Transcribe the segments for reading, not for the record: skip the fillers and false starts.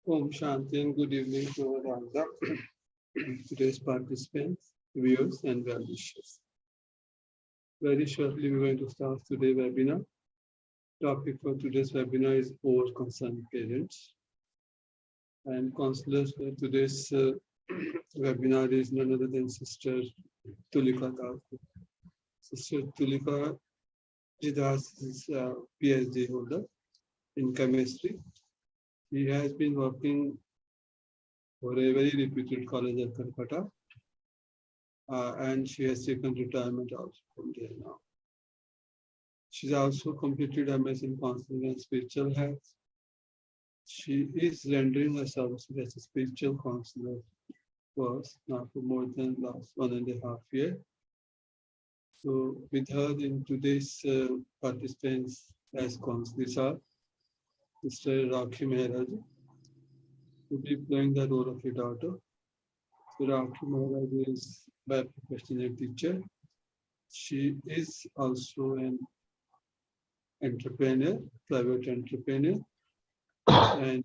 Om Shanti and good evening to all the today's participants, viewers, and well-wishers. Very shortly, we're going to start today's webinar. Topic for today's webinar is over concerned parents. And counselors for today's webinar is none other than Sister Tulika Das. Sister Tulika Das is a PhD holder in chemistry. He has been working for a very reputed college at Calcutta, and she has taken retirement also from there now. She's also completed MS in Counseling and Spiritual Health. She is rendering her services as a spiritual counselor for us now for more than last 1.5 years. So with her in today's participants as counselors are Sister Rakhi Maharaj, who will be playing the role of a daughter. So Rakhi Maharaj is by profession a teacher. She is also an entrepreneur, private entrepreneur, and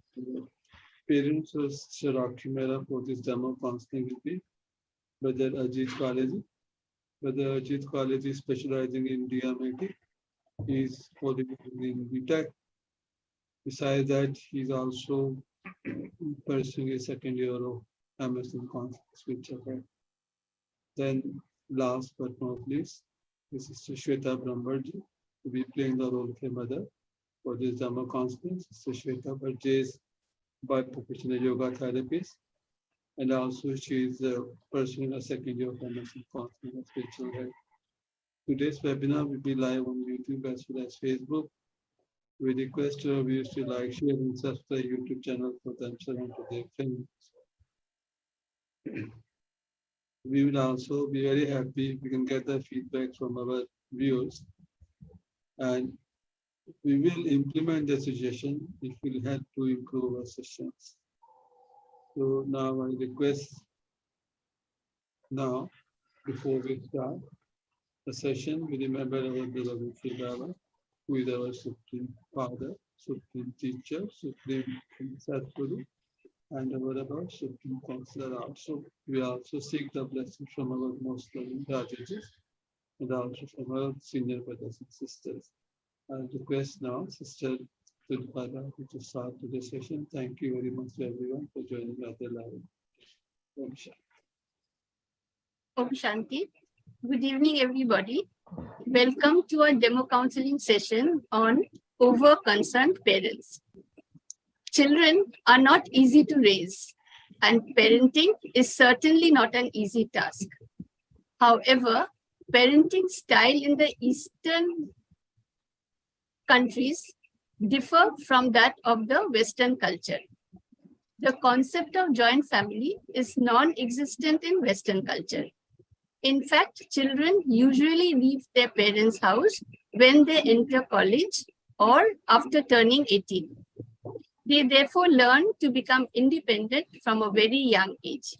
parents of Sister Rakhi Maharaj for this demo counseling will be Brother Ajit Kaleji. Brother Ajit Kaleji is specializing in DMIT. He is holding in BTech. Besides that, he is also pursuing a second year of MS in Spiritual Health. Then, last but not least, this is Shweta Brahmarji, who will be playing the role of a mother for this Dhamma counseling. Sister Shweta Brahmarji is by profession a yoga therapist, and also she is pursuing a second year of MS in Counseling and Spiritual Health. Today's webinar will be live on YouTube as well as Facebook. We request our viewers to like, share, and subscribe YouTube channel for themselves and for their families. We will also be very happy if we can get the feedback from our viewers, and we will implement the suggestion. It will help to improve our sessions. So now I request, now before we start the session, we remember our beloved Sri Baba, who is our Supreme Father, Supreme Teacher, Supreme Sadguru, and our above Supreme Counselor also. We also seek the blessings from our most loving Rajaji and also from our senior brothers and sisters. I request now Sister Tulika to start today's session. Thank you very much to everyone for joining us live. Om Shanti. Om Shanti. Good evening, everybody. Welcome to our demo counseling session on over-concerned parents. Children are not easy to raise, and parenting is certainly not an easy task. However, parenting style in the Eastern countries differ from that of the Western culture. The concept of joint family is non-existent in Western culture. In fact, children usually leave their parents' house when they enter college or after turning 18. They therefore learn to become independent from a very young age.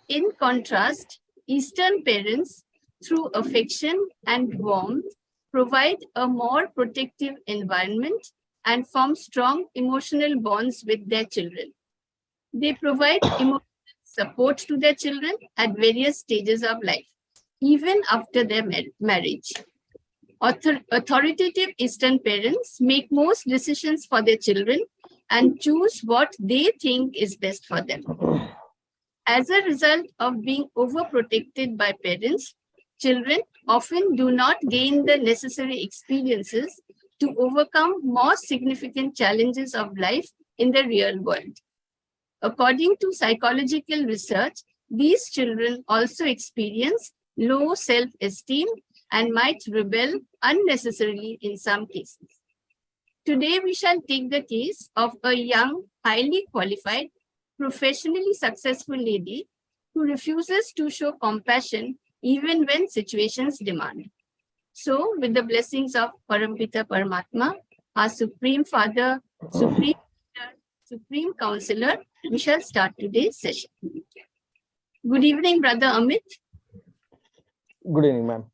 In contrast, Eastern parents, through affection and warmth, provide a more protective environment and form strong emotional bonds with their children. They provide emotional support to their children at various stages of life, even after their marriage. Authoritative Eastern parents make most decisions for their children and choose what they think is best for them. As a result of being overprotected by parents, children often do not gain the necessary experiences to overcome more significant challenges of life in the real world. According to psychological research, these children also experience low self-esteem and might rebel unnecessarily in some cases. Today, we shall take the case of a young, highly qualified, professionally successful lady who refuses to show compassion even when situations demand. So, with the blessings of Parampita Paramatma, our Supreme Father, Supreme Teacher, Supreme Counselor, we shall start today's session. Good evening, Brother Amit. Good evening, ma'am.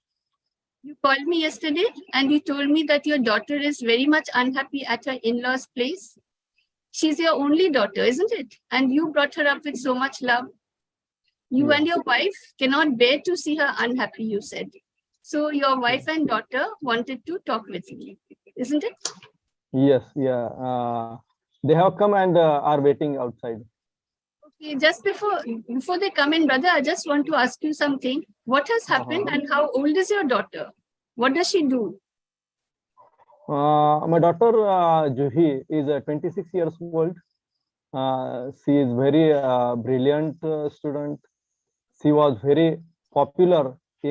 You called me yesterday and you told me that your daughter is very much unhappy at her in-laws' place. She's your only daughter, isn't it? And you brought her up with so much love. You Yeah. and your wife cannot bear to see her unhappy, you said. So your wife and daughter wanted to talk with you, isn't it? Yes, yeah. They have come and are waiting outside. Okay, just before they come in, brother, I just want to ask you something. What has happened and how old is your daughter? What does she do? My daughter Juhi is 26 years old. She is very brilliant student. She was very popular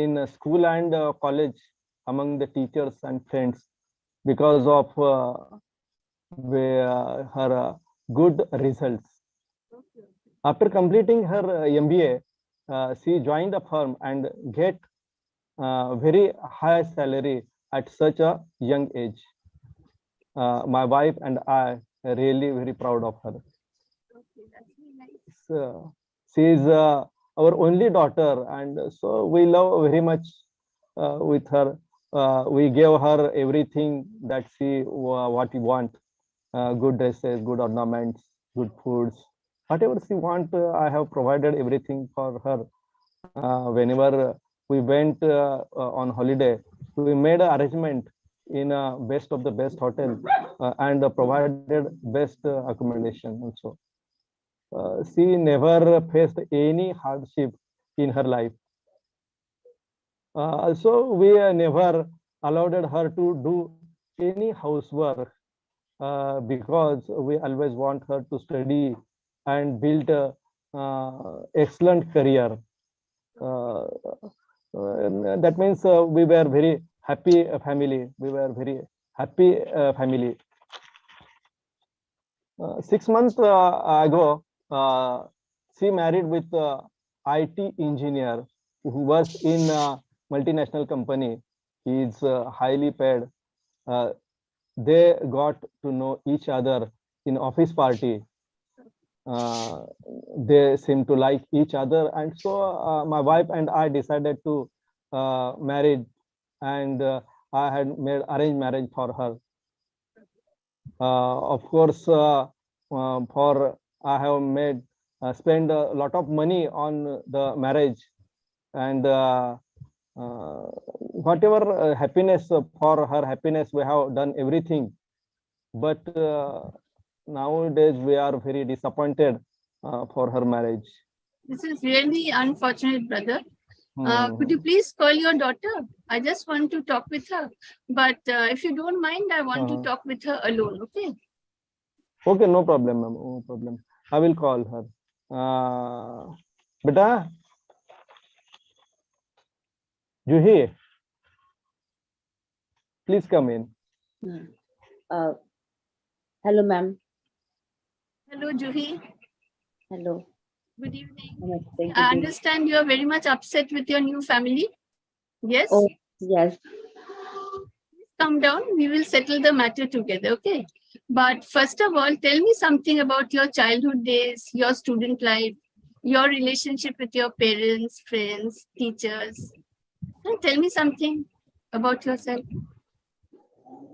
in school and college among the teachers and friends because of her good results. After completing her MBA, she joined a firm and get very high salary at such a young age. My wife and I are really very proud of her. Okay, that's really nice. So, she is our only daughter, and so we love very much with her. We gave her everything that she what we want: good dresses, good ornaments, good foods, whatever she want. I have provided everything for her. Whenever we went on holiday, we made an arrangement in a best of the best hotel and provided best accommodation also. She never faced any hardship in her life. Also, we never allowed her to do any housework because we always want her to study and build a excellent career. Uh, that means we were very happy family. We were very happy family. 6 months ago, she married with IT engineer who works in a multinational company. He is highly paid. Uh, they got to know each other in office party. Uh, they seem to like each other, and so my wife and I decided to marry, and I had made arranged marriage for her. Of course, for I have made spend a lot of money on the marriage, and whatever happiness for her happiness, we have done everything. But nowadays we are very disappointed for her marriage. This is really unfortunate, brother. Could you please call your daughter? I just want to talk with her. But if you don't mind, I want to talk with her alone, okay? Okay, no problem, ma'am. No problem. I will call her. Beta, Juhi, please come in. Hello, ma'am. Hello, Juhi. Hello. Good evening. Namaste. I understand you are very much upset with your new family. Yes? Oh, yes. Come down. We will settle the matter together, okay? But first of all, tell me something about your childhood days, your student life, your relationship with your parents, friends, teachers. And tell me something about yourself.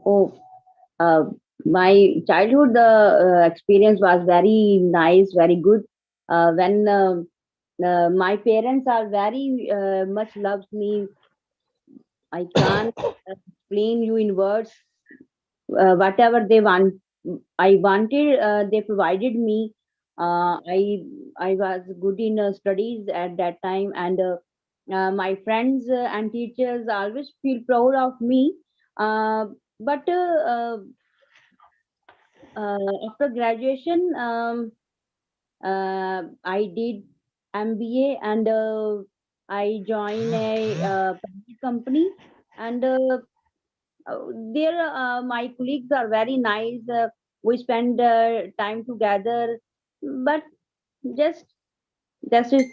Oh, my childhood experience was very nice, very good. When my parents are very much loves me, I can't explain you in words. Whatever they want, I wanted, they provided me. I was good in studies at that time, and my friends and teachers always feel proud of me. But after graduation, I did MBA, and I joined a private company, and there my colleagues are very nice. We spend time together, but just that's it.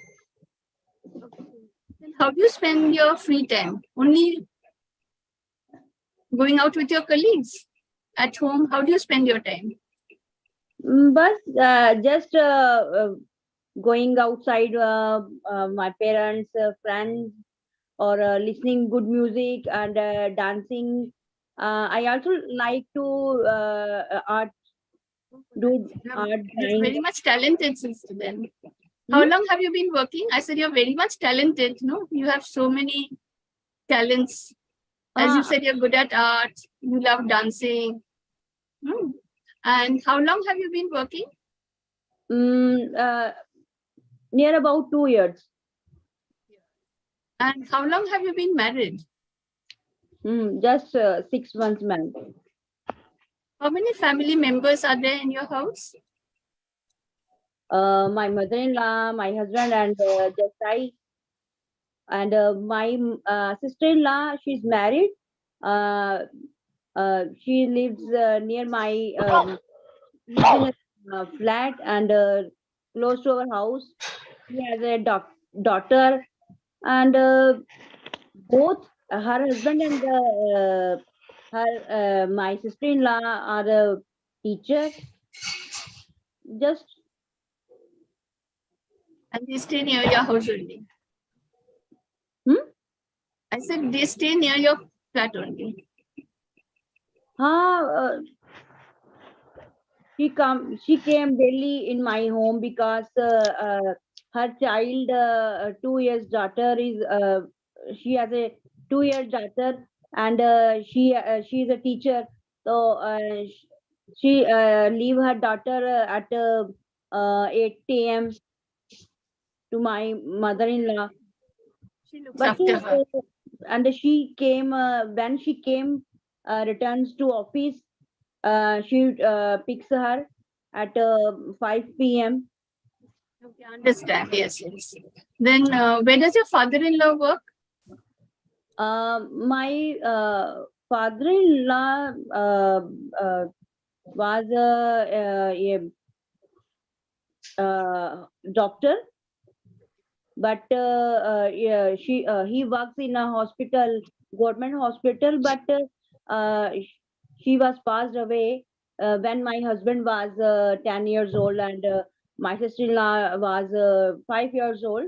Then how do you spend your free time? Only going out with your colleagues? At home, how do you spend your time? But just going outside, my parents, friends, or listening good music and dancing. I also like to art. do You're art, you're drawing. very much talented, sister, then. How long have you been working? I said you're very much talented, no? You have so many talents. As you said, you're good at art, you love dancing. Hmm. And how long have you been working? Near about 2 years. And how long have you been married? Just 6 months, ma'am. How many family members are there in your house? My mother-in-law, my husband, and just I. And my sister-in-law, she's married. She lives near my lives in a flat and close to our house. She has a daughter, and both her husband and my sister-in-law are a teacher. Just And they stay near your house only. I said they stay near your flat only. She came daily in my home because her child 2 years daughter is she has a 2 year daughter, and she is a teacher, so she leave her daughter at 8 a.m. to my mother-in-law. She looks But after her. and she came when she came returns to office. She picks her at 5 p.m. Okay, understand. Yes, yes. Then where does your father-in-law work? My father-in-law was a doctor, but yeah, he works in a hospital, government hospital, but she was passed away when my husband was 10 years old, and my sister-in-law was 5 years old.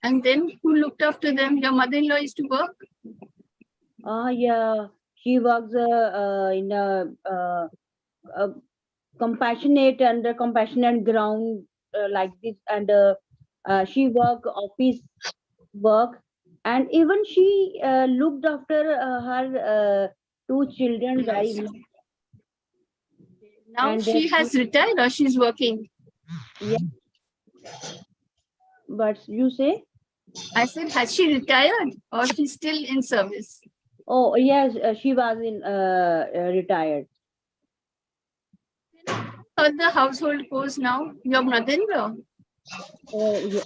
And then who looked after them? Your mother-in-law used to work? Yeah, she works in a compassionate and a compassionate ground like this, and she work office work, and even she looked after her two children very much. Now And she has retired or she's working? yeah, but you say, I said, has she retired or she's still in service? oh yes, she was in retired. How the household goes now? Your mother-in-law? Yeah.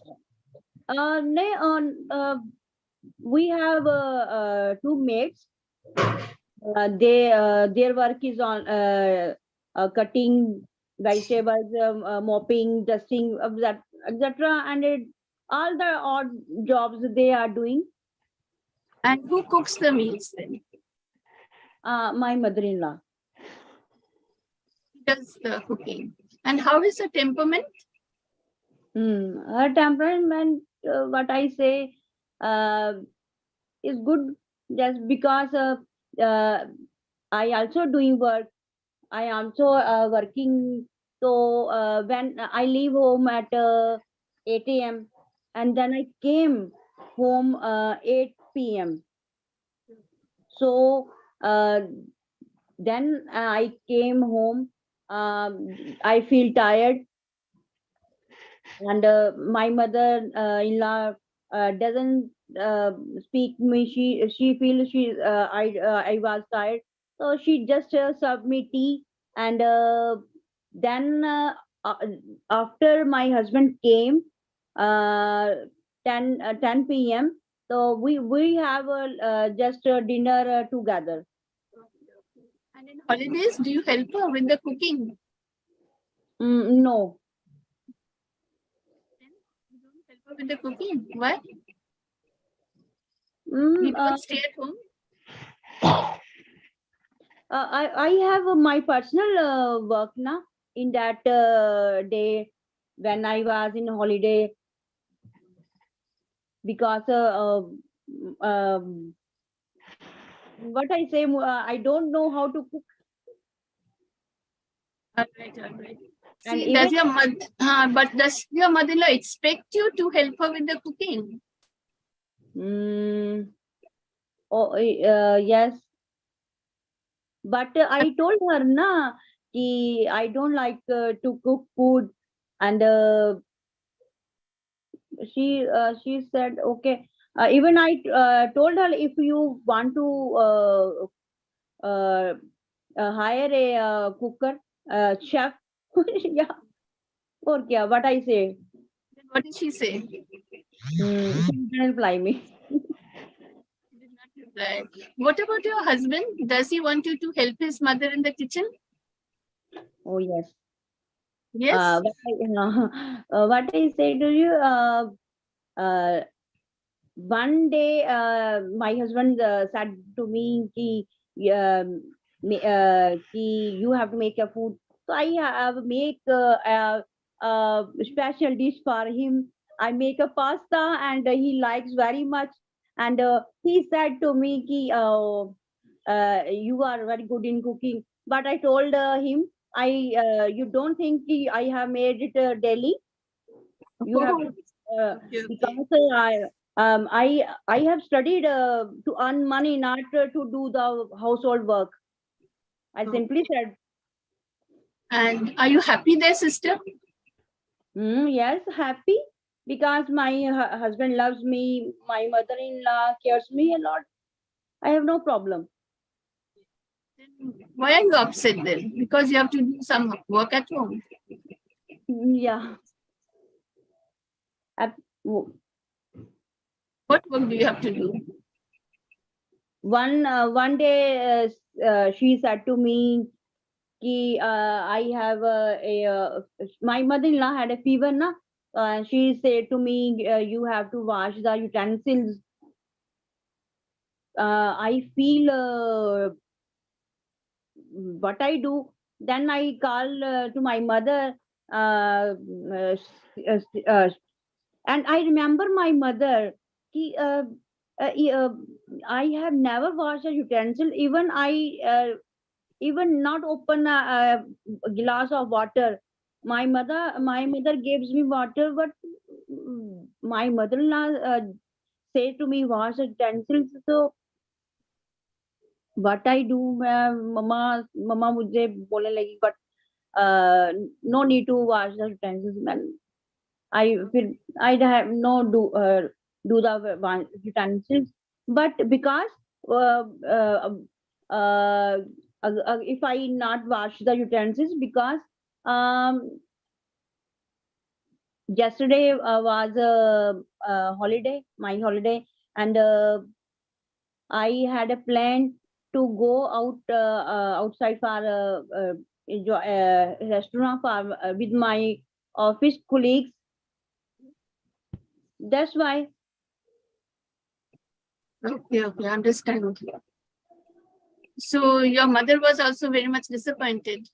We have two maids. Their work is on cutting vegetables, mopping, dusting, etc. And all the odd jobs they are doing. And who cooks the meals then? My mother-in-law. Does the cooking. And how is her temperament? Her temperament, what I say, is good, just because I also doing work. I also working. So when I leave home at 8 a.m. and then I came home 8 p.m. So then I came home. I feel tired, and my mother-in-law doesn't speak me. She feels I was tired, so she just served me tea, and then uh, after my husband came, uh, 10 p.m. So we have just dinner together. And in holidays, do you help her with the cooking? No. You don't help her with the cooking. Why? Mm, You don't stay at home? I have my personal work now in that day when I was in holiday, because um, what I say, I don't know how to cook. All right, all right. And See, even does your mother, but does your mother-in-law expect you to help her with the cooking? yes, but I told her na ki I don't like to cook food, and she said okay. Even I told her, if you want to hire a cooker, chef, yeah, or kya, what I say. Then what did she say? She didn't reply me. She did not reply. What about your husband? Does he want you to help his mother in the kitchen? Oh yes. Yes. What I say to you, uh, one day my husband said to me ki, ki you have to make a food. So I have make a special dish for him. I make a pasta, and he likes very much. And he said to me ki you are very good in cooking. But I told him, I you don't think ki I have made it daily. You have to Okay, okay. because I have studied to earn money, not to do the household work. I simply said, And are you happy there, sister? yes, happy because my husband loves me. My mother-in-law cares me a lot. I have no problem. Then why are you upset then? Because you have to do some work at home. Yeah. Ap- w- What work do you have to do? one day she said to me ki I have my mother-in-law had a fever na. She said to me, you have to wash the utensils. I feel what I do. Then I call to my mother, and I remember my mother. Ki, I have never washed a utensil. Even not open a glass of water. My mother gives me water, but my mother-in-law say to me wash utensils. So what I do, mama मुझे बोलने लगी, but no need to wash the utensils. Man, I have no do the utensils, but because uh, uh, uh, if I not wash the utensils, because um, yesterday was a holiday, my holiday, and I had a plan to go outside for enjoy restaurant for with my office colleagues. That's why. Okay, okay, understand. So your mother was also very much disappointed.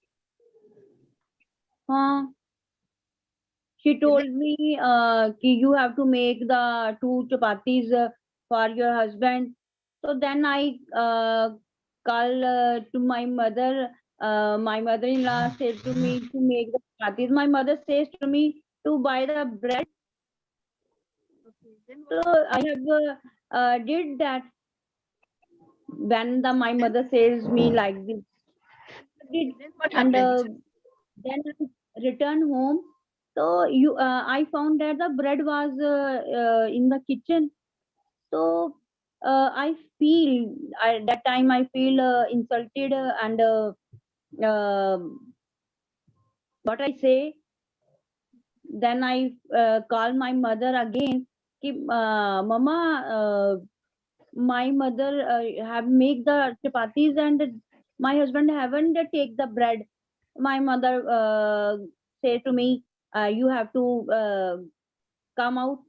She told me ki you have to make the 2 chapatis for your husband. So then I call to my mother. My mother-in-law said to me to make the chapatis. My mother says to me to buy the bread. Okay, then So what? I have did that. When my mother says me like this, I did, Then what and happened? then I return home. So I found that the bread was in the kitchen. So I feel that time I feel insulted, and what I say. Then I call my mother again. Ki, Mama, my mother have make the chapatis, and my husband haven't take the bread. My mother say to me, you have to come out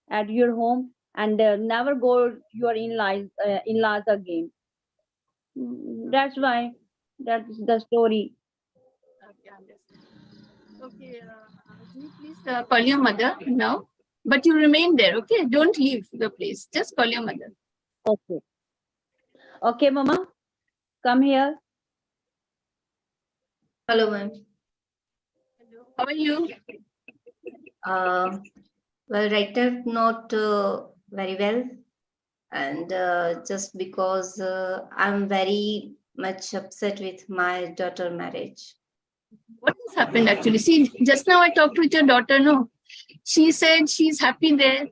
at your home, and never go your in-laws again. That's why. That's the story. Okay, understand. Okay, do you please call your mother now? But you remain there, okay? Don't leave the place. Just call your mother. Okay. Okay, Mama, come here. Hello, ma'am. How are you? Well, right now, not very well. And just because I'm very much upset with my daughter marriage. What has happened actually? See, just now I talked with your daughter, no? She said she's happy there.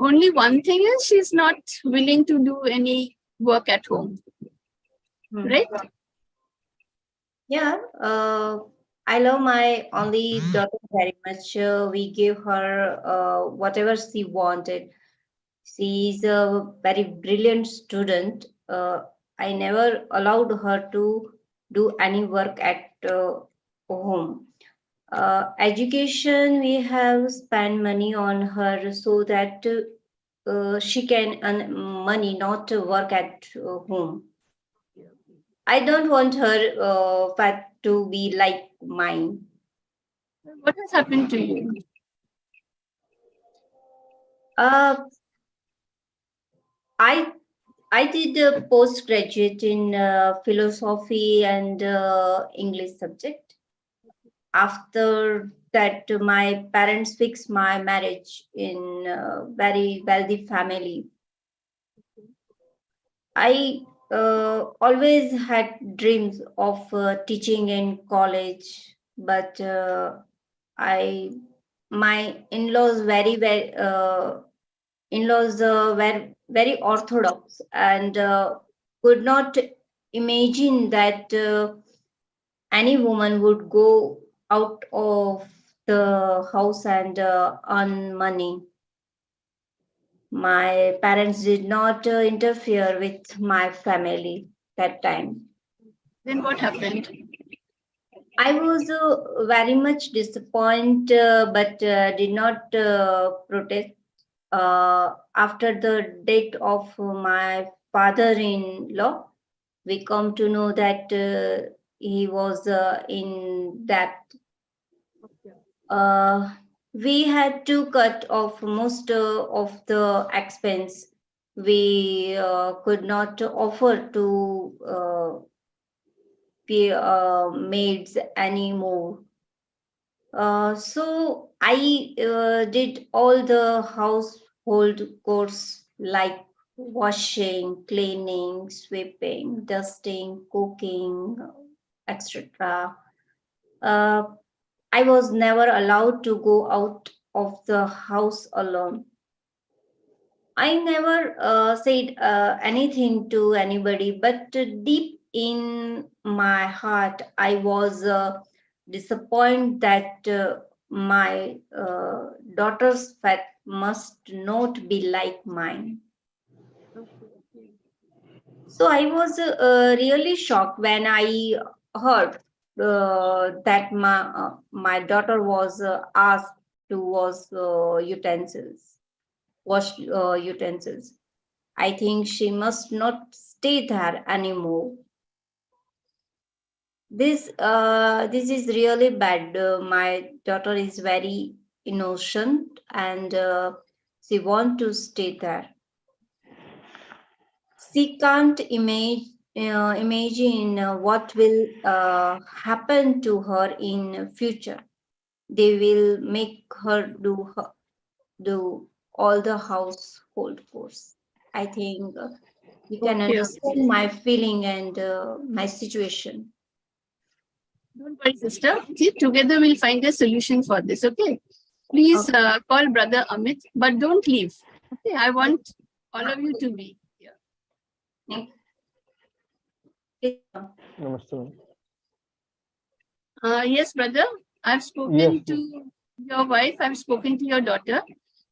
Only one thing is she's not willing to do any work at home. Right? Yeah, I love my only daughter very much. We give her whatever she wanted. She is a very brilliant student. I never allowed her to do any work at home. Education, we have spent money on her so that she can earn money, not to work at home. I don't want her fat to be like mine. What has happened to you? I did a postgraduate in philosophy and English subject. After that, my parents fixed my marriage in a very wealthy family. I always had dreams of teaching in college, but my in-laws were very orthodox and could not imagine that any woman would go out of the house and earn money. My parents did not interfere with my family that time. Then what happened? I was very much disappointed, but did not protest. After the death of my father-in-law, we come to know that he was in debt. We had to cut off most of the expense. We could not offer to pay maids anymore. So I did all the household chores like washing, cleaning, sweeping, dusting, cooking, etc. I was never allowed to go out of the house alone. I never said anything to anybody, but deep in my heart, I was disappointed that my daughter's fate must not be like mine. So I was really shocked when I heard that my daughter was asked to wash utensils. I think she must not stay there anymore. This is really bad. My daughter is very innocent and she want to stay there. She can't imagine what will happen to her in future. They will make her do all the household chores. I think you can understand my feeling and my situation. Don't worry, sister. See, together we'll find a solution for this, okay? Please call brother Amit, but don't leave. Okay, I want all of you to be here. Namaste. Yes, brother. I've spoken to your wife. I've spoken to your daughter.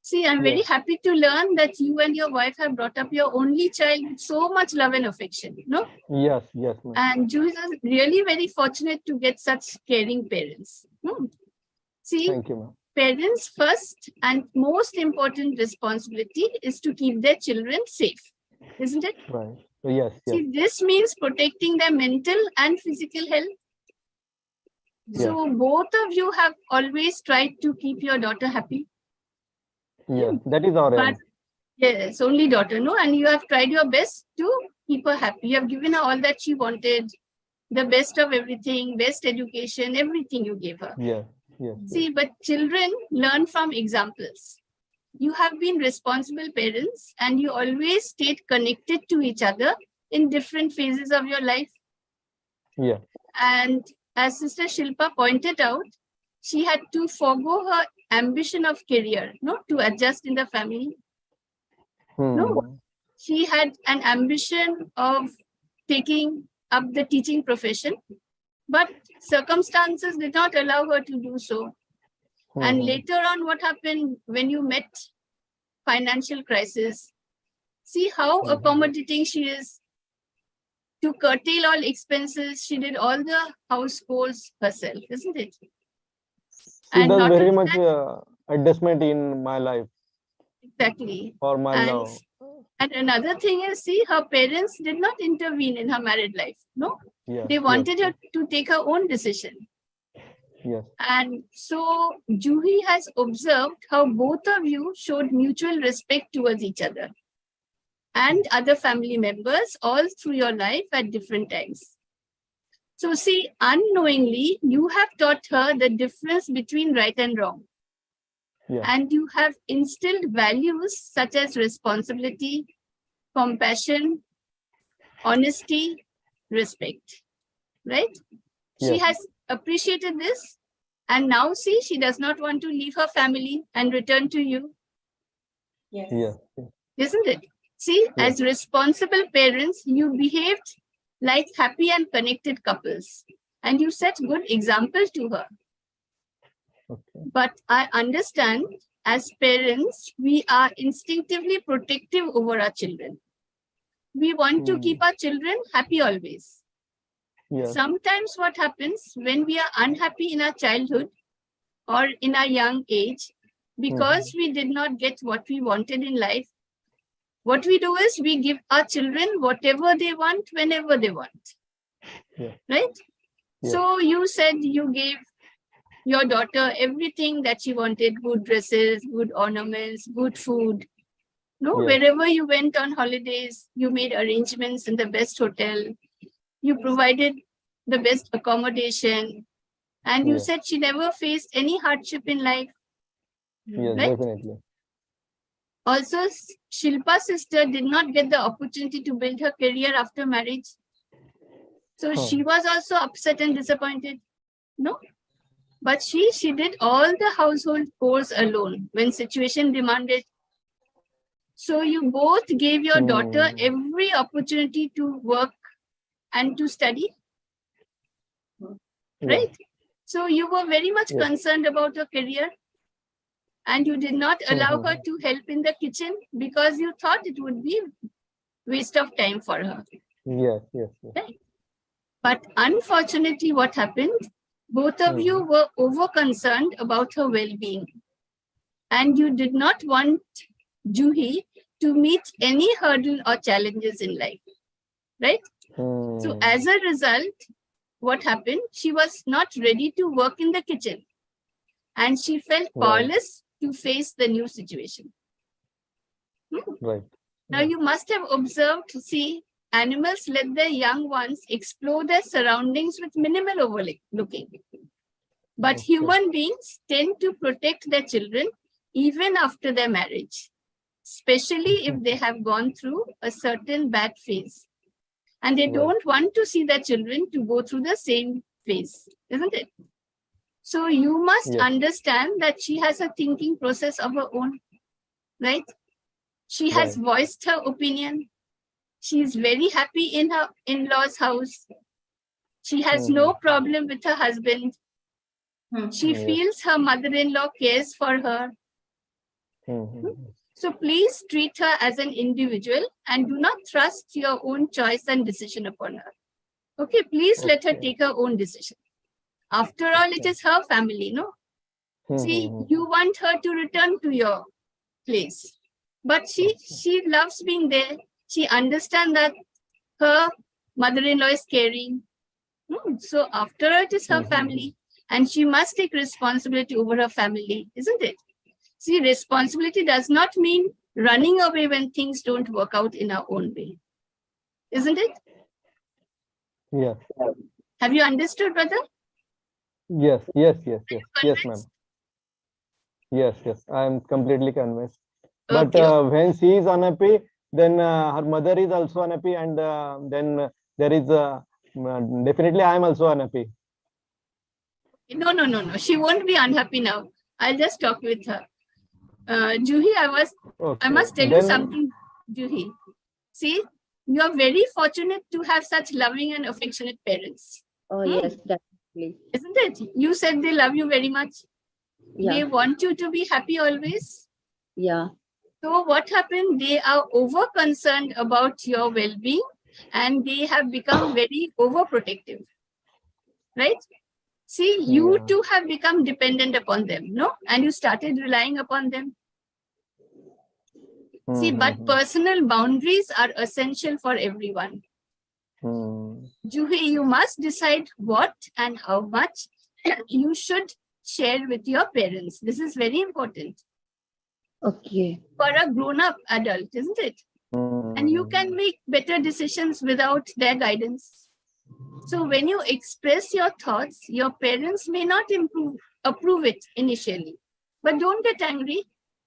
See, I'm very happy to learn that you and your wife have brought up your only child with so much love and affection, no? Yes. And Jews are really very fortunate to get such caring parents. See, Thank you, parents' first and most important responsibility is to keep their children safe, isn't it? Right. Yes. See, this means protecting their mental and physical health. So both of you have always tried to keep your daughter happy. Yes, that is our aim. Yes, only daughter, no? And you have tried your best to keep her happy. You have given her all that she wanted. the best of everything, best education, everything you gave her. Yes. Yes. See, but children learn from examples. You have been responsible parents and you always stayed connected to each other in different phases of your life. Yeah. And as Sister Shilpa pointed out, she had to forego her ambition of career, no, to adjust in the family. No, she had an ambition of taking up the teaching profession, but circumstances did not allow her to do so. And later on, what happened when you met financial crisis? See how accommodating she is. To curtail all expenses, she did all the house chores herself, isn't it? She And does not very only much that, adjustment in my life exactly. for my And, love. and another thing is, see, her parents did not intervene in her married life. No, Yes. they wanted her to take her own decision. Yes. And so Juhi has observed how both of you showed mutual respect towards each other and other family members all through your life at different times. So see, unknowingly, you have taught her the difference between right and wrong. Yeah. And you have instilled values such as responsibility, compassion, honesty, respect, right? She Yes. has appreciated this. And now see, she does not want to leave her family and return to you, Yes. Yes. isn't it? See, as responsible parents, you behaved like happy and connected couples. And you set good example to her. Okay. But I understand as parents, we are instinctively protective over our children. We want to keep our children happy always. Yes. Sometimes what happens when we are unhappy in our childhood or in our young age, because we did not get what we wanted in life, what we do is we give our children whatever they want, whenever they want. Yeah. Right? Yeah. So you said you gave your daughter everything that she wanted, good dresses, good ornaments, good food. No, Yeah. wherever you went on holidays, you made arrangements in the best hotel. You provided the best accommodation. And you Yeah. said she never faced any hardship in life. Yes, Right? definitely. Also, Shilpa's sister did not get the opportunity to build her career after marriage. So she was also upset and disappointed. No? But she did all the household chores alone when situation demanded. So you both gave your daughter every opportunity to work and to study, right? So you were very much concerned about her career and you did not allow her to help in the kitchen because you thought it would be waste of time for her. Yes, yes, yes. Right? But unfortunately, what happened? Both of you were over concerned about her well-being. And you did not want Juhi to meet any hurdle or challenges in life. Right? So as a result, what happened? She was not ready to work in the kitchen. And she felt powerless to face the new situation. Right. Now you must have observed, see, animals let their young ones explore their surroundings with minimal overlooking. But human beings tend to protect their children even after their marriage, especially if they have gone through a certain bad phase. And they don't want to see their children to go through the same phase, isn't it? So you must understand that she has a thinking process of her own, right? She has voiced her opinion. She is very happy in her in-laws' house. She has no problem with her husband. She feels her mother-in-law cares for her. So please treat her as an individual and do not thrust your own choice and decision upon her. Okay, please let her take her own decision. After all, it is her family, no? See, you want her to return to your place. But she loves being there. She understands that her mother-in-law is caring. So after all, it is her family. And she must take responsibility over her family, isn't it? See, responsibility does not mean running away when things don't work out in our own way. Isn't it? Yes. Have you understood, brother? Yes, ma'am. Yes, I am completely convinced. But Okay. when she is unhappy, then her mother is also unhappy, and then there is definitely I am also unhappy. No. She won't be unhappy now. I'll just talk with her. Juhi, I must tell you something, Juhi. See, you are very fortunate to have such loving and affectionate parents. Oh, yes, definitely. Isn't it? You said they love you very much. Yeah. They want you to be happy always. Yeah. So what happened? They are over concerned about your well-being and they have become very overprotective. Right? See, you too have become dependent upon them, no? And you started relying upon them. See, but personal boundaries are essential for everyone. Juhi, you must decide what and how much you should share with your parents. This is very important. Okay. For a grown-up adult, isn't it? And you can make better decisions without their guidance. So when you express your thoughts, your parents may not approve it initially. But don't get angry.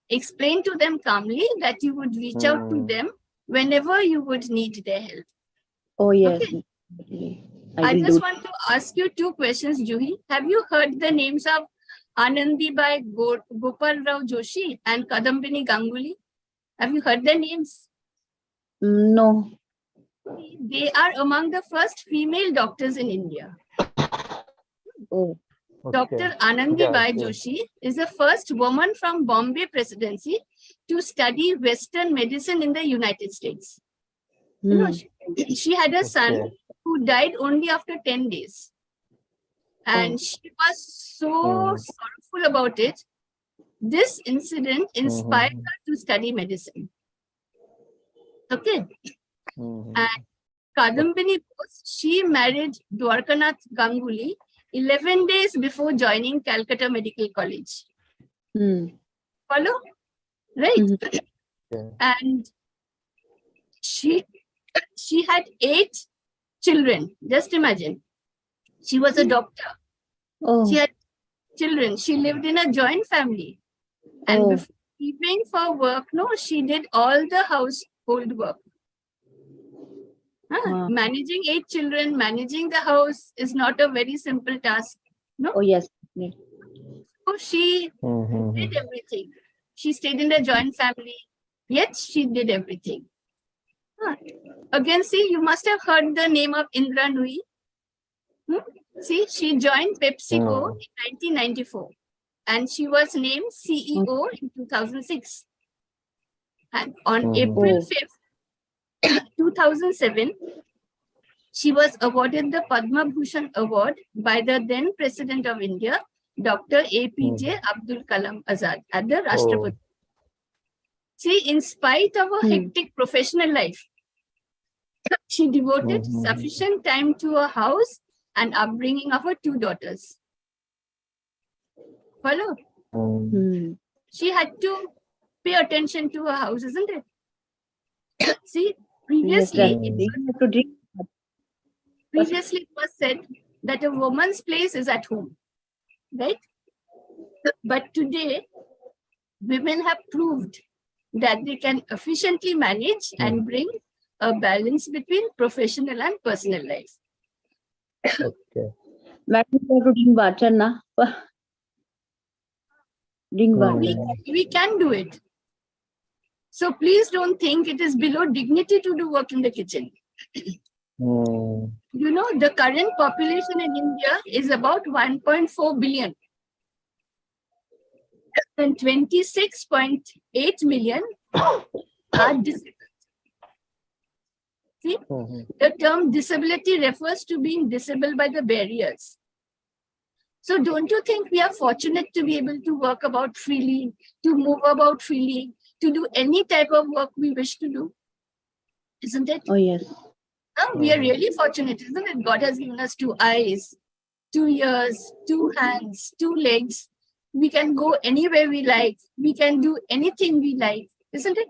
Explain to them calmly that you would reach out to them whenever you would need their help. Oh, yes. Okay. I just want to ask you two questions, Juhi. Have you heard the names of Anandibai Gopal Rao Joshi and Kadambini Ganguly? Have you heard their names? No. They are among the first female doctors in India. Oh. Dr. Anandibai Joshi is the first woman from Bombay Presidency to study Western medicine in the United States. You know, she had a son who died only after 10 days. And she was so sorrowful about it. This incident inspired her to study medicine. Okay. And Kadambini Bose, she married Dwarkanath Ganguly 11 days before joining Calcutta Medical College. Follow? Right? And she had 8 children. Just imagine. She was a doctor. Oh. She had children. She lived in a joint family. And before leaving for work, she did all the household work. Managing 8 children, managing the house is not a very simple task. No? Oh, yes. So she did everything. She stayed in a joint family, yet she did everything. Again, see, you must have heard the name of Indra Nui. See, she joined PepsiCo in 1994 and she was named CEO in 2006. And on April 5th, 2007, she was awarded the Padma Bhushan Award by the then President of India, Dr. APJ Abdul Kalam Azad, at the Rashtrapati. See, in spite of a hectic professional life, she devoted sufficient time to her house and upbringing of her 2 daughters. Follow? She had to pay attention to her house, isn't it? See, previously it was said that a woman's place is at home, right? But today, women have proved that they can efficiently manage and bring a balance between professional and personal life. Okay. We can do it. So please don't think it is below dignity to do work in the kitchen. You know, the current population in India is about 1.4 billion. And 26.8 million are disabled. See, the term disability refers to being disabled by the barriers. So don't you think we are fortunate to be able to work about freely, to move about freely, to do any type of work we wish to do? Isn't it? Oh, yes. We are really fortunate, isn't it? God has given us 2 eyes, 2 ears, 2 hands, 2 legs. We can go anywhere we like. We can do anything we like, isn't it?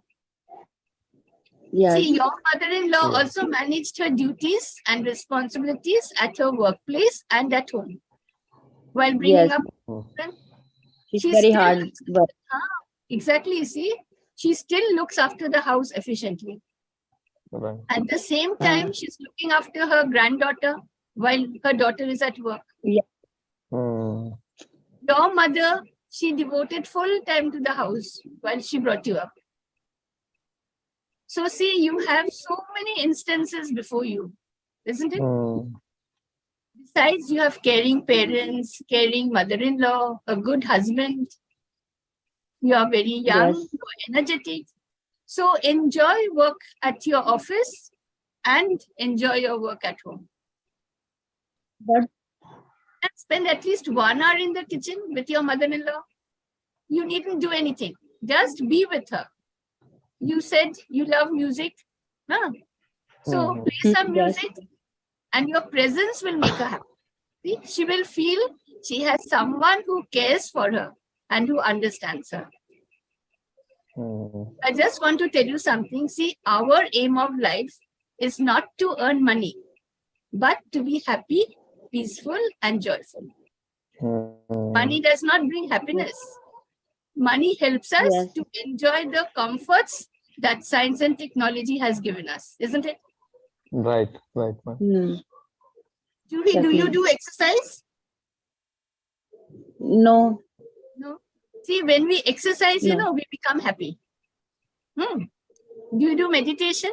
Yes. See, your mother-in-law Yeah. also managed her duties and responsibilities at her workplace and at home. While bringing Yes. up Mm. children, She's she very still hard looks, work. exactly, see, she still looks after the house efficiently. Right. At the same time, she's looking after her granddaughter while her daughter is at work. Mm. Your mother, she devoted full time to the house while she brought you up. So see, you have so many instances before you, isn't it? Mm. Besides, you have caring parents, caring mother-in-law, a good husband. You are very young, Yes. you are energetic. So enjoy work at your office and enjoy your work at home. But And spend at least 1 hour in the kitchen with your mother-in-law. You needn't do anything. Just be with her. You said you love music. Huh? So Mhm. play some yes. music and your presence will make her happy. See, she will feel she has someone who cares for her and who understands her. Mm. I just want to tell you something. See, our aim of life is not to earn money, but to be happy, peaceful, and joyful. Mm. Money does not bring happiness. Money helps us Yes. to enjoy the comforts that science and technology has given us, isn't it? Right. Right. Right. Mm. Juhi, do you Definitely. do exercise? No. No. See, when we exercise, No. we become happy. Do you do meditation?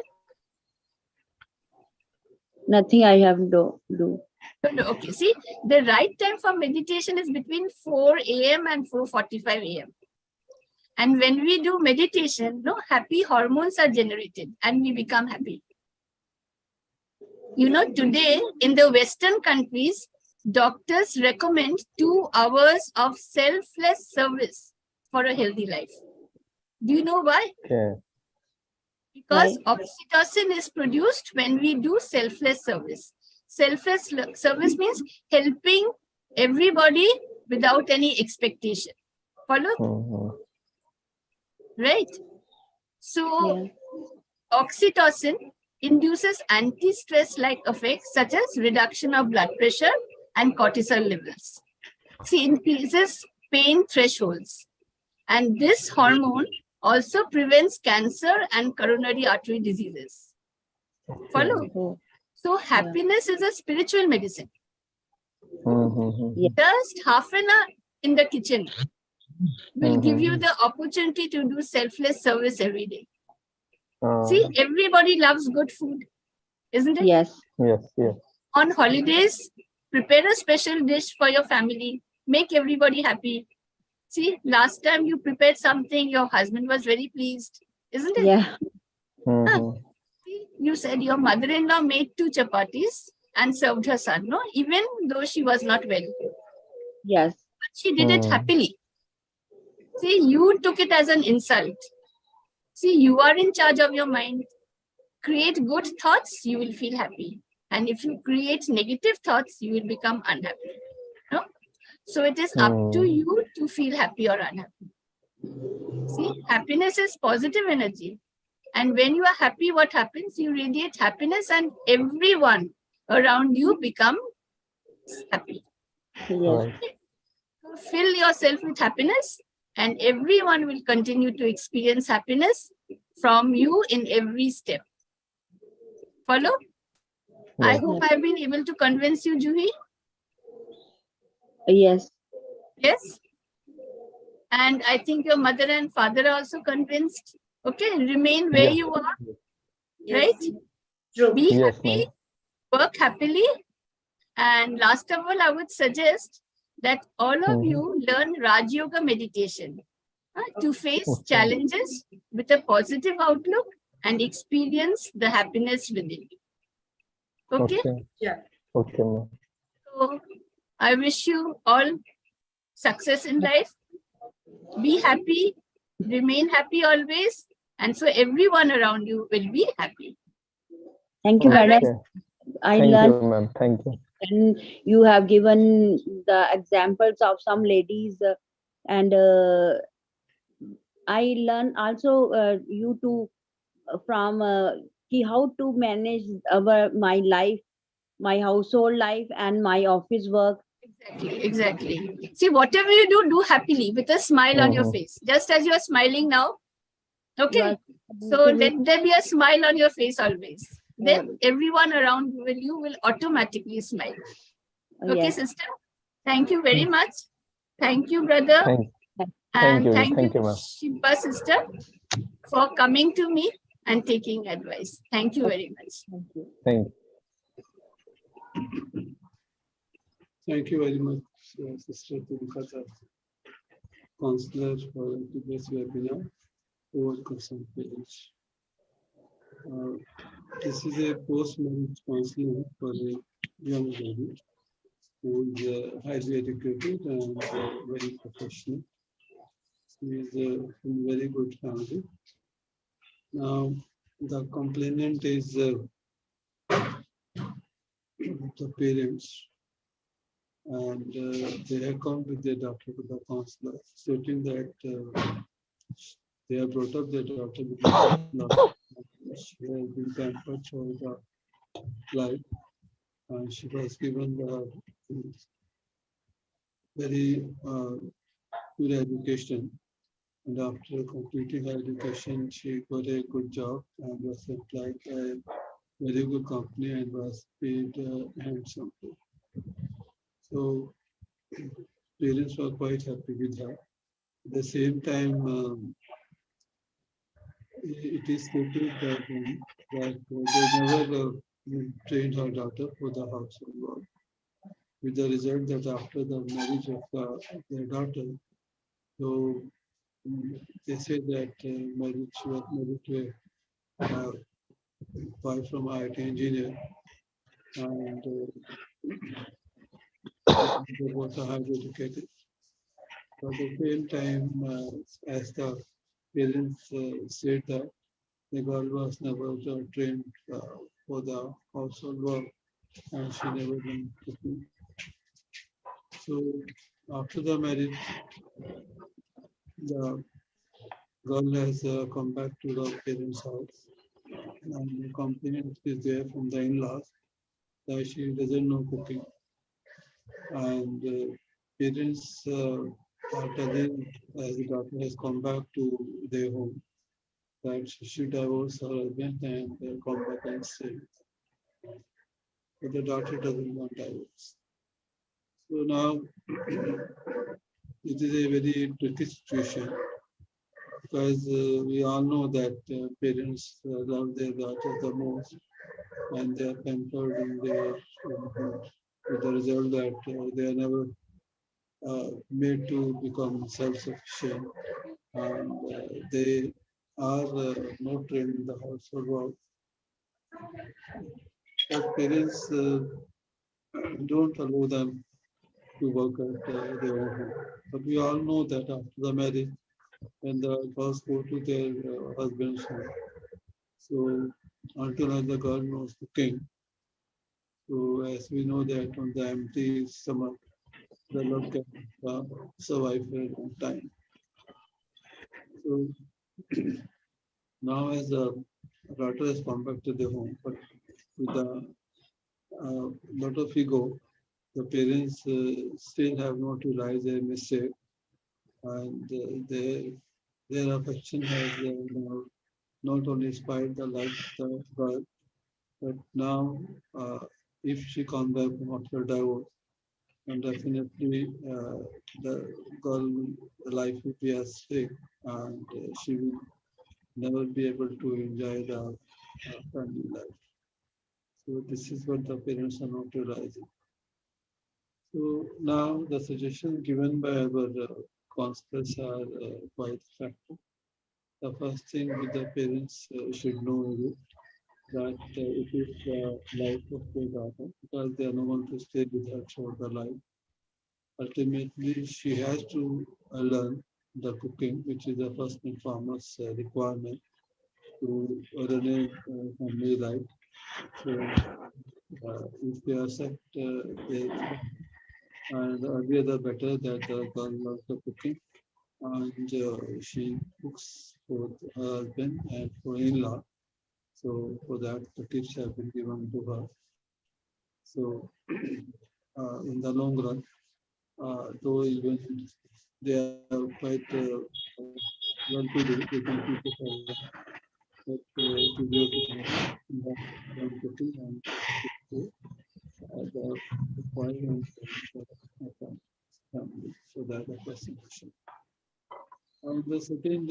Nothing I have to do. No. Okay. See, the right time for meditation is between 4 a.m. and 4:45 a.m. And when we do meditation, happy hormones are generated and we become happy. Today in the Western countries, doctors recommend 2 hours of selfless service for a healthy life. Do you know why? Okay. Because Why? oxytocin is produced when we do selfless service. Selfless service means helping everybody without any expectation. Follow? Mhm. Right? So, Yeah. oxytocin induces anti-stress-like effects such as reduction of blood pressure and cortisol levels. See, increases pain thresholds. And this hormone also prevents cancer and coronary artery diseases. Follow? Oh. So happiness is a spiritual medicine. Mhm. Yeah. Just half an hour in the kitchen will give you Mhm. the opportunity to do selfless service every day. Uh, See, everybody loves good food, isn't it? Yes. Yes. Yes. On holidays, prepare a special dish for your family. Make everybody happy. See, last time you prepared something, your husband was very pleased, isn't it? Yeah. Mhm. See, you said your mother-in-law made 2 chapatis and served her son, no? Even though she was not well. Yes. But she did it Mm. happily. See, you took it as an insult. See, you are in charge of your mind. Create good thoughts, you will feel happy. And if you create negative thoughts, you will become unhappy. No? So it is up to you to feel happy or unhappy. See, happiness is positive energy. And when you are happy, what happens? You radiate happiness and everyone around you become happy. Yes. Right. So fill yourself with happiness and everyone will continue to experience happiness from you in every step. Follow? I Right. hope I have been able to convince you, Juhi. Yes. Yes? And I think your mother and father are also convinced. Okay, remain where Yeah. you are, Yes. right? True. Be Yes, happy, ma'am. work happily. And last of all, I would suggest that all of you learn Raj Yoga meditation to face Okay. challenges with a positive outlook and experience the happiness within you. Okay? Okay. Yeah. Okay, ma'am. So I wish you all success in life. Be happy, remain happy always, and so everyone around you will be happy. Thank you, All madam. right. I Thank learned, you, ma'am. Thank you. and you have given the examples of some ladies, and I learn also you to from how to manage my life, my household life, and my office work. Exactly, exactly. See, whatever you do, do happily with a smile on your Mhm. face, just as you are smiling now. You Okay. are So absolutely let there be a smile on your face always. uh, Then everyone around you will automatically smile. Okay, yes. sister. Thank you very much. Thank you, brother. Thank, And thank you, thank you, ma'am. Shiba sister, for coming to me and taking advice. Thank you very much. Thank you. Thank. Thank you very much, Sister Tulkata, counselor for today's webinar, Overcome Parents. This is a post-marriage counseling for a young lady who is highly educated and very professional. She is from a very good family. Now, the complainant is the parents, and they have come with their daughter to the counselor, stating that they have brought up their daughter with love. She has been pampered throughout the life, and she was given the very good education. And after completing her education, she got a good job and was employed by a very good company and was paid handsomely. So parents were quite happy with her. At the same time, it is stated that, they never trained her daughter for the household work, with the result that after the marriage of their daughter, so they say that marriage, she was married to a boy from IIT engineer, and they both are highly educated. But at the same time, as the parents said that the girl was never trained for the household work, and she never learned cooking. So after the marriage, the girl has come back to the parents' house, and the complaint is there from the in-laws that she doesn't know cooking, and parents are telling, as the daughter has come back to their home, that she should divorce her husband and come back and stay. But the daughter doesn't want divorce. So now it is a very tricky situation, because we all know that parents love their daughters the most, and they are pampered in their home, with the result that they are never made to become self-sufficient, and they are not trained in the household work. But parents don't allow them to work at their own home. But we all know that after the marriage, when the girls go to their husband's home, so until the girl knows cooking, so as we know that on the empty stomach, the love can survive for a long time. So now as the daughter has come back to the home, but with a lot of ego, the parents still have not realized their mistake, and their affection has now not only spoiled the life of the girl, but now if she comes back from after divorce, and definitely the girl life will be at stake, and she will never be able to enjoy the family life. So this is what the parents are not realizing. So now the suggestions given by our counselors are quite effective. The first thing that the parents should know is that it is the life of their daughter, because they are no one to stay with her throughout the life. Ultimately, she has to learn the cooking, which is the first and foremost requirement to run a family life. So, if they accept and the earlier the better that the girl loves the cooking, and she cooks for her husband and for in-law, So for that, the tips have been given to her. So in the long run, though even they are quite well to do, they can keep it alive, but it is your cooking and to the requirement of the family. So that the first question. And the second,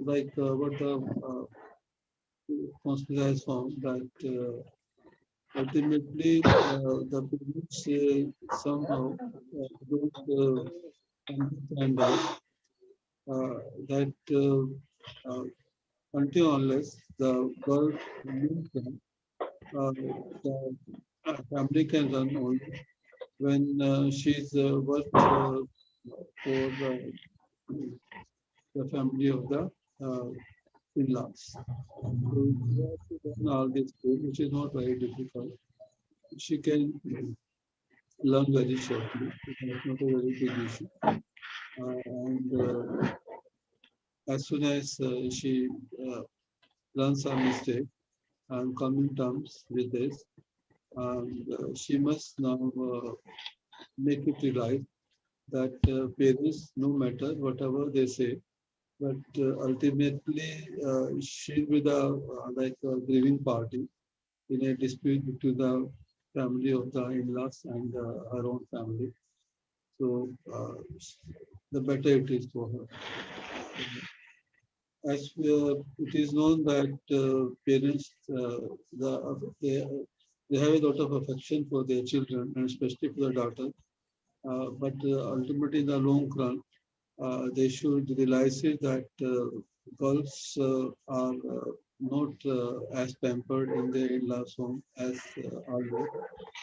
what the hospital has found that ultimately the parents somehow don't understand that uh, until unless the girl leaves them, the family can run only when she's worked for the family of the uh, in-laws. So she has to learn all this things, which is not very difficult. She can learn very shortly. It's not a very big issue. And as soon as she learns her mistake and come in terms with this, and she must now make it realize that parents, no matter whatever they say, but ultimately she'll be the like a grieving party in a dispute between the family of the in-laws and her own family. So the better it is for her. As it is known that parents they have a lot of affection for their children and especially for the daughter. But ultimately, in the long run, they should realize it that girls are not as pampered in their in-laws home as always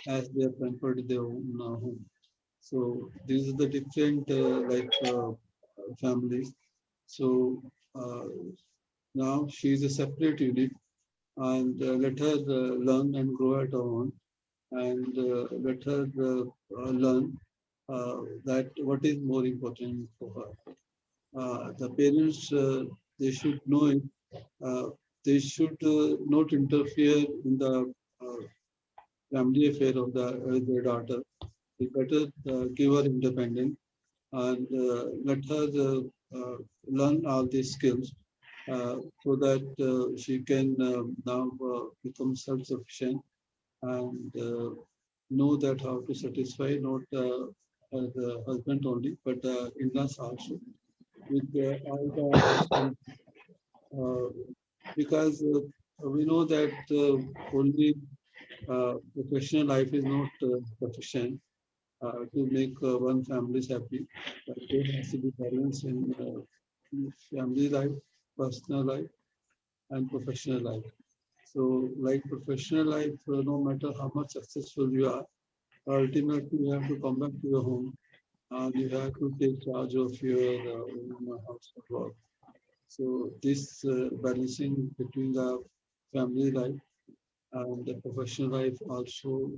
as they are pampered in their own home. So these are the different families. So uh, now she is a separate unit, and let her learn and grow at her own, and let her learn that what is more important for her. The parents, they should know it. Uh, they should not interfere in the uh, family affair of their daughter. They better give her independence and let her learn all these skills so that she can now become self-sufficient and know that how to satisfy not the husband only, but the in-laws also with all the responsibility. Uh, because we know that only professional life is not sufficient to make one family happy. There has to be balance in family life, personal life, and professional life. So, like professional life, no matter how much successful you are, ultimately you have to come back to your home and you have to take charge of your own household work. So, this balancing between the family life and the professional life also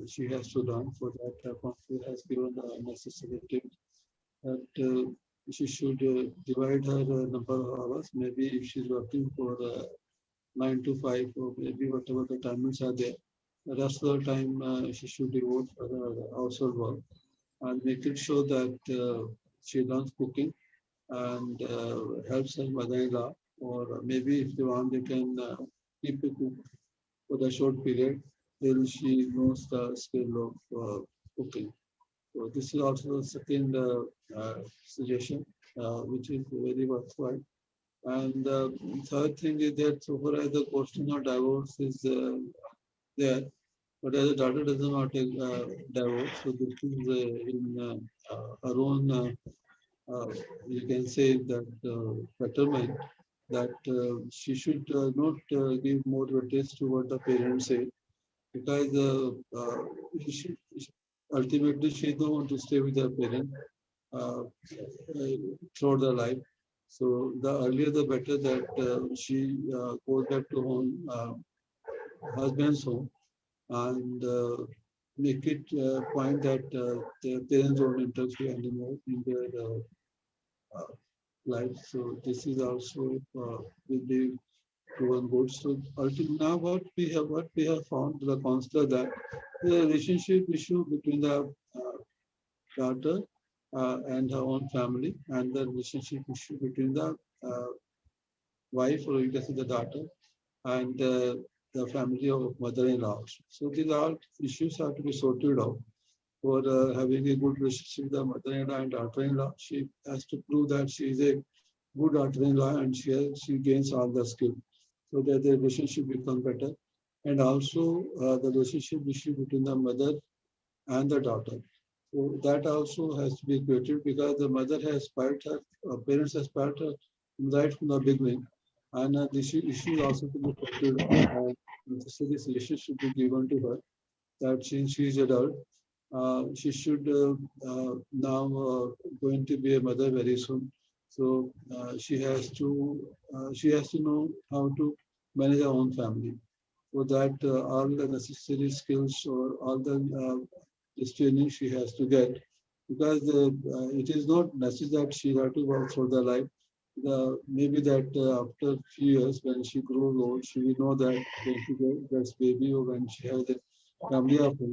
she has to learn. For that, council has given the necessary tips that she should divide her number of hours. Maybe if she's working for 9 to 5 or maybe whatever the timings are there, the rest of the time she should devote for the household work and making sure that she learns cooking and helps her mother-in-law, or maybe if they want, they can keep a cook for the short period till she knows the skill of cooking. So this is also the second suggestion, which is very worthwhile. And third thing is that so far as the question of divorce is there, but as the daughter doesn't want to take divorce, so this is in her own, you can say that betterment that she should not give more weightage to what the parents say because she, ultimately she don't want to stay with her parents throughout their life. So the earlier the better that she goes back to home, husband's home, and make it point that their parents don't interfere anymore in their uh, life. So this is also will be proven good. So ultimately, now what we have found the counselor that the relationship issue between the daughter and her own family, and the relationship issue between the uh, wife, or you can say the daughter, and the family of mother-in-law. So these all issues have to be sorted out. For having a good relationship with the mother-in-law and daughter-in-law, she has to prove that she is a good daughter-in-law, and she gains all the skill, so that the relationship become better. And also the relationship issue between the mother and the daughter. So that also has to be created, because the mother has spoiled her, parents have spoiled her right from the beginning. And this issue also to be sorted out. So this relationship should be given to her, that since she is adult, she should now going to be a mother very soon. So she has to know how to manage her own family, so that all the necessary skills, or all the this training she has to get, because it is not necessary that she has to work for the life. Maybe that after a few years, when she grows old, she will know that when she gets baby, or when she has a family of her,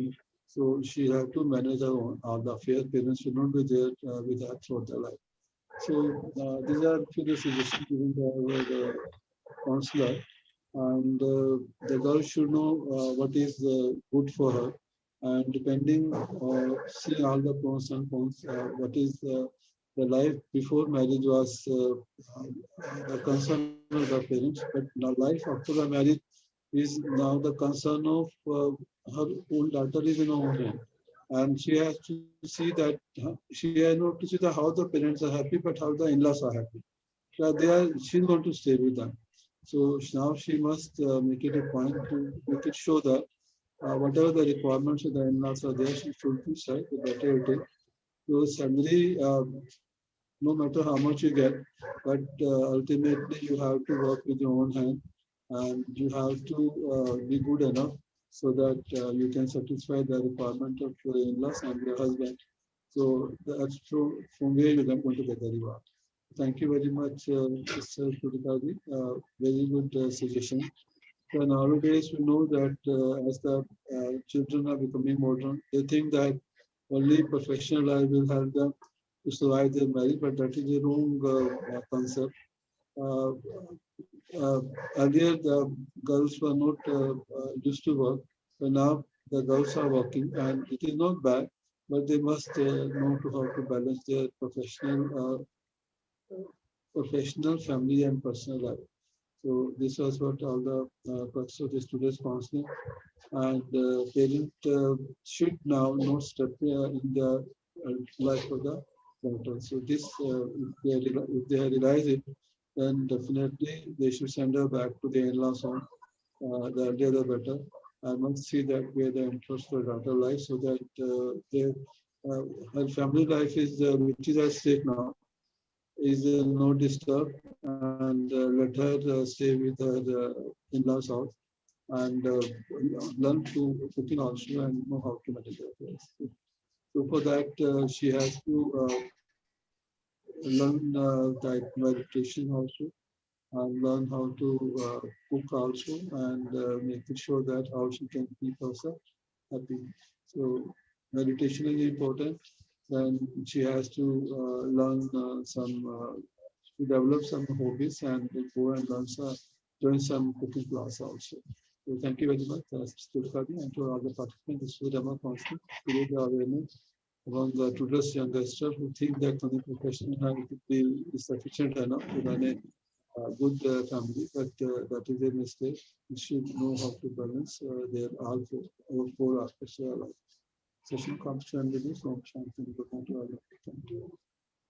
so she has to manage her own all the affairs. Parents should not be there with her throughout their life. So these are few suggestions given by the counselor, and the girl should know what is good for her, and depending seeing all the pros and cons, what is the life before marriage was the concern of the parents, but the life after the marriage is now the concern of her own daughter is in her own hand, and she has to see that she has not to see the how the parents are happy, but how the in-laws are happy. She's going to stay with them. So now she must make it a point to make it show that whatever the requirements of the in-laws are there, she should be set, the better it is. So salary, no matter how much you get, but ultimately you have to work with your own hand, and you have to be good enough, so that you can satisfy the requirement of your in-laws and your husband. So that's from where you're going to get the reward. Thank you very much, Mr. Purikadi. Very good suggestion. So nowadays, we know that as the children are becoming modern, they think that only professional life will help them to survive their marriage, but that is a wrong concept. Uh, uh, Earlier, the girls were not used to work, but now the girls are working, and it is not bad, but they must know to how to balance their professional, family, and personal life. So this was what all the purpose of this today's counseling. And parent should now not step in the life of the daughter. So this, if they realize it, then definitely they should send her back to the in-laws home. The earlier the better. I must see that where the interest for daughter life, so that uh, her family life is which is at stake now, is not disturbed, and let her stay with her in-laws house, and learn to cooking also, and know how to manage her affairs. So for that, she has to learn that meditation also, and learn how to cook also, and making sure that how she can keep herself happy. So meditation is important. Then she has to learn to develop some hobbies, and go and join some cooking class also. So thank you very much, Mr. Kadi, and to all the participants. This was Dhamma Counseling. Today the awareness among the today's youngsters who think that only professional have to be is sufficient enough to run a good family, but that is a mistake. We should know how to balance their all four aspects of our life. Session comes to end with this. Om Shanti. Good night to all of you. Thank you.